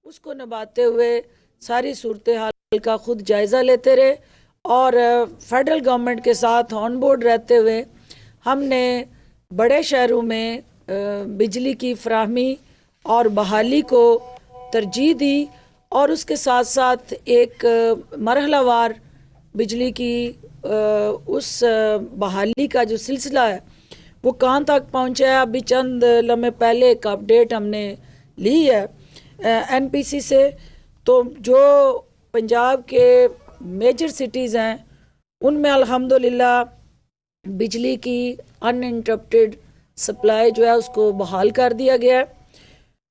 اس کو نبھاتے ہوئے ساری صورتحال کا خود جائزہ لیتے رہے اور فیڈرل گورنمنٹ کے ساتھ آن بورڈ رہتے ہوئے ہم نے بڑے شہروں میں بجلی کی فراہمی اور بحالی کو ترجیح دی اور اس کے ساتھ ساتھ ایک مرحلہ وار بجلی کی اس بحالی کا جو سلسلہ ہے وہ کہاں تک پہنچا ہے. ابھی چند لمحے پہلے ایک اپڈیٹ ہم نے لی ہے این پی سی سے. تو جو پنجاب کے میجر سٹیز ہیں ان میں الحمدللہ بجلی کی ان انٹرپٹیڈ سپلائی جو ہے اس کو بحال کر دیا گیا ہے.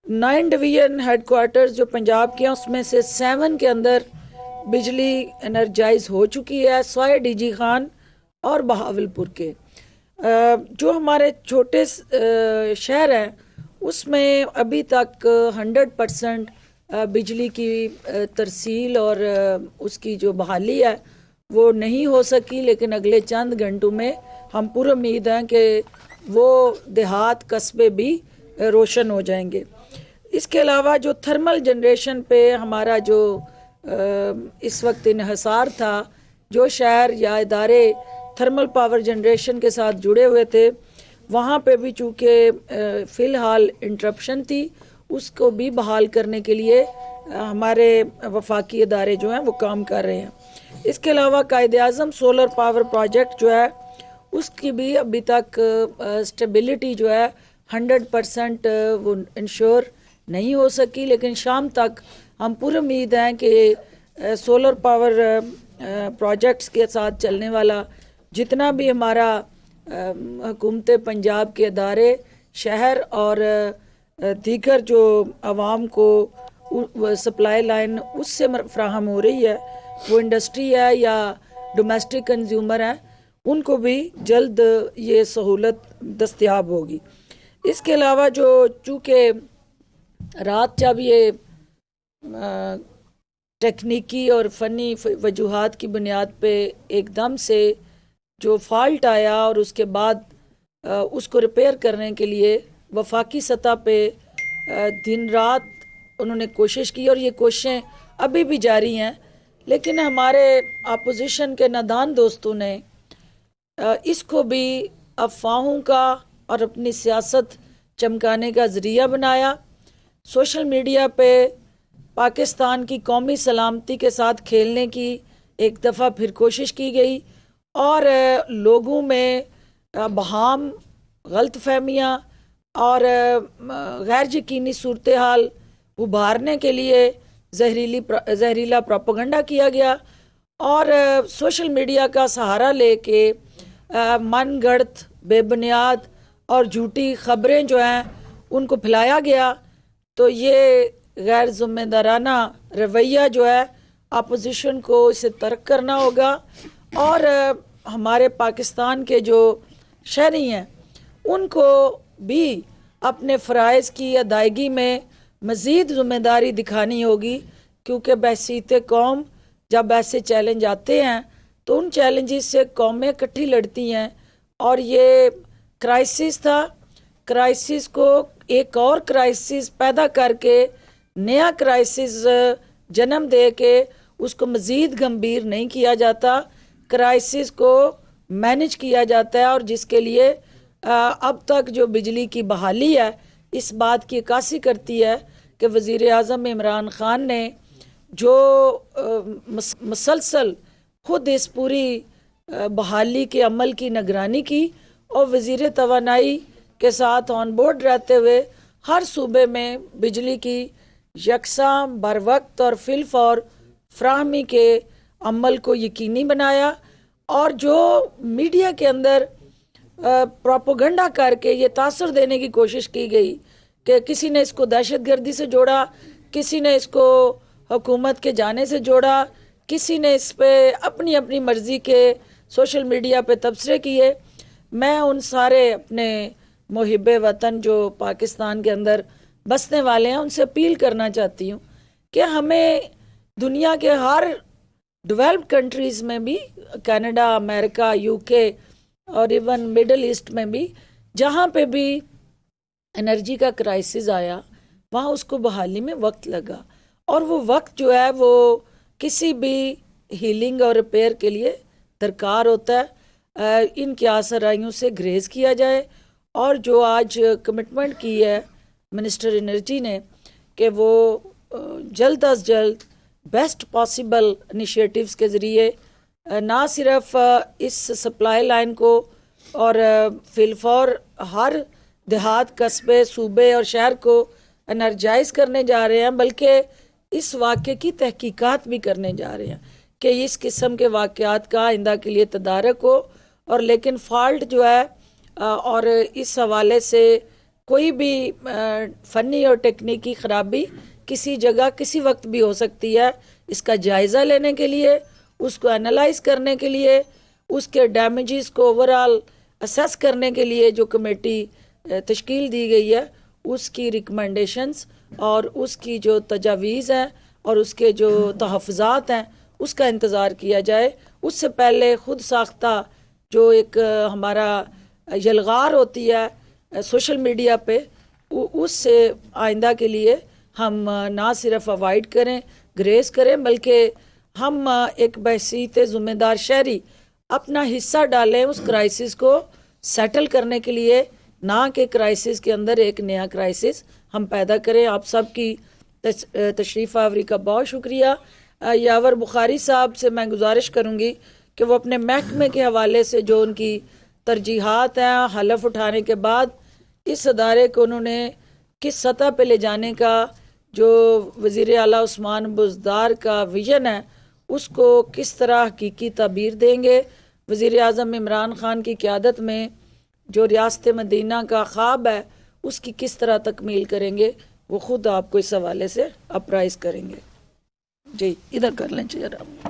9 ڈویژن ہیڈ کوارٹرز جو پنجاب کے ہیں اس میں سے 7 کے اندر بجلی انرجائز ہو چکی ہے، سوائے ڈی جی خان اور بہاولپور کے. جو ہمارے چھوٹے شہر ہیں اس میں ابھی تک 100% بجلی کی ترسیل اور اس کی جو بحالی ہے وہ نہیں ہو سکی، لیکن اگلے چند گھنٹوں میں ہم پورا امید ہیں کہ وہ دیہات قصبے بھی روشن ہو جائیں گے. اس کے علاوہ جو تھرمل جنریشن پہ ہمارا جو اس وقت انحصار تھا، جو شہر یا ادارے تھرمل پاور جنریشن کے ساتھ جڑے ہوئے تھے وہاں پہ بھی چونکہ فی الحال انٹرپشن تھی، اس کو بھی بحال کرنے کے لیے ہمارے وفاقی ادارے جو ہیں وہ کام کر رہے ہیں. اس کے علاوہ Quaid Azam solar power project جو ہے اس کی بھی ابھی تک سٹیبلٹی جو ہے 100% وہ انشور نہیں ہو سکی، لیکن شام تک ہم پورا امید ہیں کہ سولر پاور پروجیکٹس کے ساتھ چلنے والا جتنا بھی ہمارا حکومت پنجاب کے ادارے، شہر اور دیگر جو عوام کو سپلائی لائن اس سے فراہم ہو رہی ہے، وہ انڈسٹری ہے یا ڈومیسٹک کنزیومر ہیں، ان کو بھی جلد یہ سہولت دستیاب ہوگی. اس کے علاوہ جو چونکہ رات جب یہ ٹیکنیکی اور فنی وجوہات کی بنیاد پہ ایک دم سے جو فالٹ آیا اور اس کے بعد اس کو ریپیئر کرنے کے لیے وفاقی سطح پہ دن رات انہوں نے کوشش کی اور یہ کوششیں ابھی بھی جاری ہیں، لیکن ہمارے اپوزیشن کے نادان دوستوں نے اس کو بھی افواہوں کا اور اپنی سیاست چمکانے کا ذریعہ بنایا. سوشل میڈیا پہ پاکستان کی قومی سلامتی کے ساتھ کھیلنے کی ایک دفعہ پھر کوشش کی گئی اور لوگوں میں بہام، غلط فہمیاں اور غیر یقینی صورتحال ابھارنے کے لیے زہریلا پروپیگنڈا کیا گیا اور سوشل میڈیا کا سہارا لے کے من گڑت، بے بنیاد اور جھوٹی خبریں جو ہیں ان کو پھیلایا گیا. تو یہ غیر ذمہ دارانہ رویہ جو ہے اپوزیشن کو اسے ترک کرنا ہوگا اور ہمارے پاکستان کے جو شہری ہیں ان کو بھی اپنے فرائض کی ادائیگی میں مزید ذمہ داری دکھانی ہوگی، کیونکہ بحیثیت قوم جب ایسے چیلنج آتے ہیں تو ان چیلنجز سے قومیں اکٹھی لڑتی ہیں اور یہ کرائسس تھا. کرائسس کو ایک اور کرائسس پیدا کر کے نیا کرائسس جنم دے کے اس کو مزید گمبھیر نہیں کیا جاتا، کرائسس کو مینج کیا جاتا ہے. اور جس کے لیے اب تک جو بجلی کی بحالی ہے اس بات کی عکاسی کرتی ہے کہ وزیر اعظم عمران خان نے جو مسلسل خود اس پوری بحالی کے عمل کی نگرانی کی اور وزیر توانائی کے ساتھ آن بورڈ رہتے ہوئے ہر صوبے میں بجلی کی یکساں بر وقت اور فی الفور فراہمی کے عمل کو یقینی بنایا. اور جو میڈیا کے اندر پروپیگنڈا کر کے یہ تاثر دینے کی کوشش کی گئی کہ کسی نے اس کو دہشت گردی سے جوڑا، کسی نے اس کو حکومت کے جانے سے جوڑا، کسی نے اس پہ اپنی اپنی مرضی کے سوشل میڈیا پہ تبصرے کیے. میں ان سارے اپنے محب وطن جو پاکستان کے اندر بسنے والے ہیں ان سے اپیل کرنا چاہتی ہوں کہ ہمیں دنیا کے ہر ڈیولپڈ کنٹریز میں بھی، کینیڈا، امریکہ، یو کے اور ایون مڈل ایسٹ میں بھی، جہاں پہ بھی انرجی کا کرائسس آیا وہاں اس کو بحالی میں وقت لگا اور وہ وقت جو ہے وہ کسی بھی ہیلنگ اور ریپیئر کے لیے درکار ہوتا ہے. ان کی آسرائیوں سے گریز کیا جائے، اور جو آج کمٹمنٹ کی ہے منسٹر انرجی نے کہ وہ جلد از جلد بیسٹ پاسبل انیشیٹیوز کے ذریعے نہ صرف اس سپلائی لائن کو اور فی الفور ہر دیہات، قصبے، صوبے اور شہر کو انرجائز کرنے جا رہے ہیں، بلکہ اس واقعے کی تحقیقات بھی کرنے جا رہے ہیں کہ اس قسم کے واقعات کا آئندہ کے لیے تدارک ہو. اور لیکن فالٹ جو ہے اور اس حوالے سے کوئی بھی فنی اور ٹیکنیکی خرابی کسی جگہ کسی وقت بھی ہو سکتی ہے. اس کا جائزہ لینے کے لیے، اس کو انالائز کرنے کے لیے، اس کے ڈیمیجز کو اوورال اسیس کرنے کے لیے جو کمیٹی تشکیل دی گئی ہے، اس کی ریکمنڈیشنز اور اس کی جو تجاویز ہیں اور اس کے جو تحفظات ہیں اس کا انتظار کیا جائے. اس سے پہلے خود ساختہ جو ایک ہمارا یلغار ہوتی ہے سوشل میڈیا پہ، اس سے آئندہ کے لیے ہم نہ صرف اوائڈ کریں، گریز کریں، بلکہ ہم ایک بحیثیت ذمہ دار شہری اپنا حصہ ڈالیں اس کرائسس کو سیٹل کرنے کے لیے، نہ کہ کرائسس کے اندر ایک نیا کرائسس ہم پیدا کریں. آپ سب کی تشریف آوری کا بہت شکریہ. یاور بخاری صاحب سے میں گزارش کروں گی کہ وہ اپنے محکمے کے حوالے سے جو ان کی ترجیحات ہیں حلف اٹھانے کے بعد اس ادارے کو انہوں نے کس سطح پہ لے جانے کا جو وزیر اعلیٰ عثمان بزدار کا ویژن ہے اس کو کس طرح حقیقی تعبیر دیں گے. وزیر اعظم عمران خان کی قیادت میں جو ریاست مدینہ کا خواب ہے اس کی کس طرح تکمیل کریں گے، وہ خود آپ کو اس حوالے سے اپرائز کریں گے. جی ادھر کر لیں چیئر آپ.